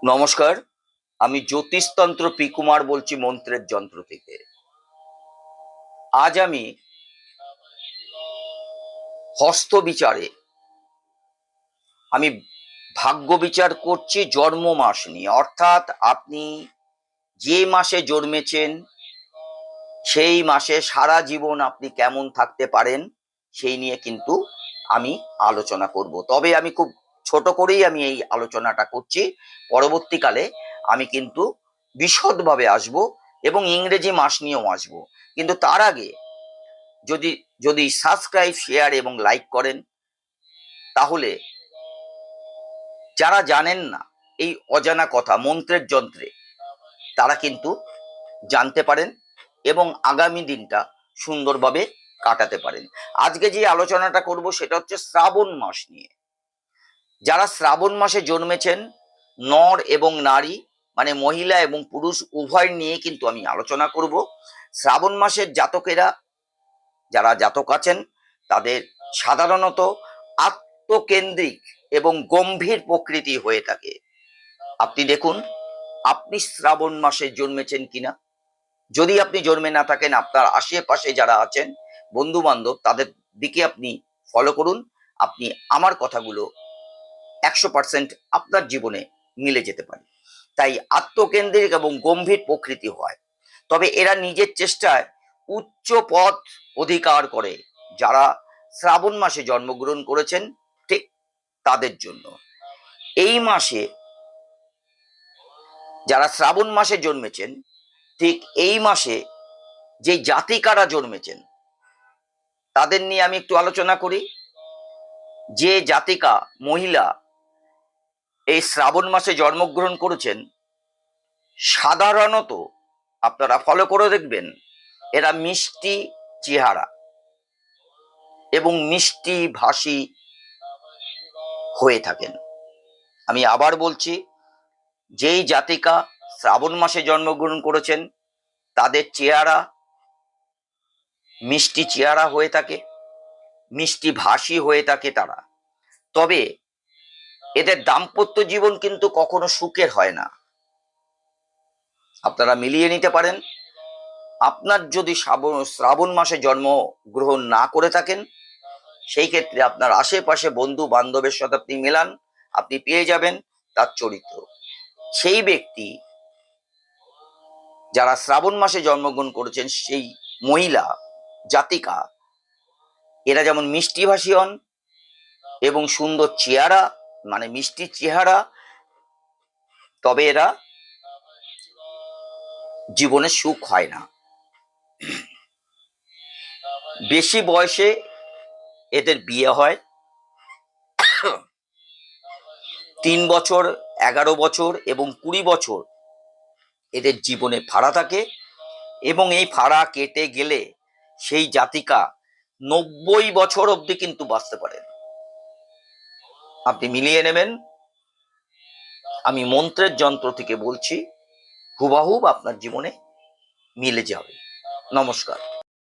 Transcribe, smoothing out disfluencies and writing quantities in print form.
নমস্কার, আমি জ্যোতিষতন্ত্র পি কুমার বলছি মন্ত্রের যন্ত্র থেকে। আজ আমি হস্ত বিচারে আমি ভাগ্য বিচার করছি জন্ম মাস নিয়ে, অর্থাৎ আপনি যে মাসে জন্মেছেন সেই মাসে সারা জীবন আপনি কেমন থাকতে পারেন সেই নিয়ে কিন্তু আমি আলোচনা করব। তবে আমি খুব ছোট করেই আমি এই আলোচনাটা করছি। পরবর্তীকালে আমি কিন্তু বিশদভাবে আসব এবং ইংরেজি মাস নিয়েও আসব। কিন্তু তার আগে যদি যদি সাবস্ক্রাইব, শেয়ার এবং লাইক করেন, তাহলে যারা জানেন না এই অজানা কথা মন্ত্রের যন্ত্রে, তারা কিন্তু জানতে পারেন এবং আগামী দিনটা সুন্দরভাবে কাটাতে পারেন। আজকে যে আলোচনাটা করব সেটা হচ্ছে শ্রাবণ মাস নিয়ে। যারা শ্রাবণ মাসে জন্মেছেন, নর এবং নারী মানে মহিলা এবং পুরুষ উভয় নিয়ে কিন্তু আমি আলোচনা করব। শ্রাবণ মাসের জাতকেরা, যারা জাতক আছেন, তাদের সাধারণত আত্মকেন্দ্রিক এবং গম্ভীর প্রকৃতি হয়ে থাকে। আপনি দেখুন, আপনি শ্রাবণ মাসে জন্মেছেন কিনা। যদি আপনি জন্মে না থাকেন, আপনার আশেপাশে যারা আছেন বন্ধু বান্ধব, তাদের দিকে আপনি ফলো করুন। আপনি আমার কথাগুলো 100% আপনার জীবনে মিলে যেতে পারে। তাই আত্মকেন্দ্রিক এবং গম্ভীর প্রকৃতি হয়, তবে এরা নিজের চেষ্টায় উচ্চ পদ অধিকার করে। যারা শ্রাবণ মাসে জন্মগ্রহণ করেছেন, ঠিক তাদের জন্য এই মাসে, যারা শ্রাবণ মাসে জন্মেছেন, ঠিক এই মাসে যে জাতিকারা জন্মেছেন তাদের নিয়ে আমি একটু আলোচনা করি। যে জাতিকা মহিলা এই শ্রাবণ মাসে জন্মগ্রহণ করেছেন, সাধারণত আপনারা ফলো করে দেখবেন এরা মিষ্টি চেহারা এবং মিষ্টি ভাষী হয়ে থাকেন। আমি আবার বলছি, যেই জাতিকা শ্রাবণ মাসে জন্মগ্রহণ করেছেন তাদের চেহারা মিষ্টি চেহারা হয়ে থাকে, মিষ্টি ভাষী হয়ে থাকে তারা। তবে এদের দাম্পত্য জীবন কিন্তু কখনো সুখের হয় না। আপনারা মিলিয়ে নিতে পারেন। আপনার যদি শ্রাবণ মাসে জন্মগ্রহণ না করে থাকেন, সেই ক্ষেত্রে আপনার আশেপাশে বন্ধু বান্ধবের সাথে আপনি মেলান, আপনি পেয়ে যাবেন তার চরিত্র। সেই ব্যক্তি যারা শ্রাবণ মাসে জন্মগ্রহণ করেছেন, সেই মহিলা জাতিকা, এরা যেমন মিষ্টিভাষী হন এবং সুন্দর চেহারা মানে মিষ্টি চেহারা, তবে এরা জীবনে সুখ হয় না। বেশি বয়সে এদের বিয়ে হয়। 3 বছর, 11 বছর এবং 20 বছর এদের জীবনে ফাড়া থাকে এবং এই ফাড়া কেটে গেলে সেই জাতিকা 90 বছর অবধি কিন্তু বাঁচতে পারেন। আপনি মিলিয়ে নেবেন। আমি মন্ত্রের যন্ত্র থেকে বলছি, হুবাহুব আপনার জীবনে মিলে যাবে। নমস্কার।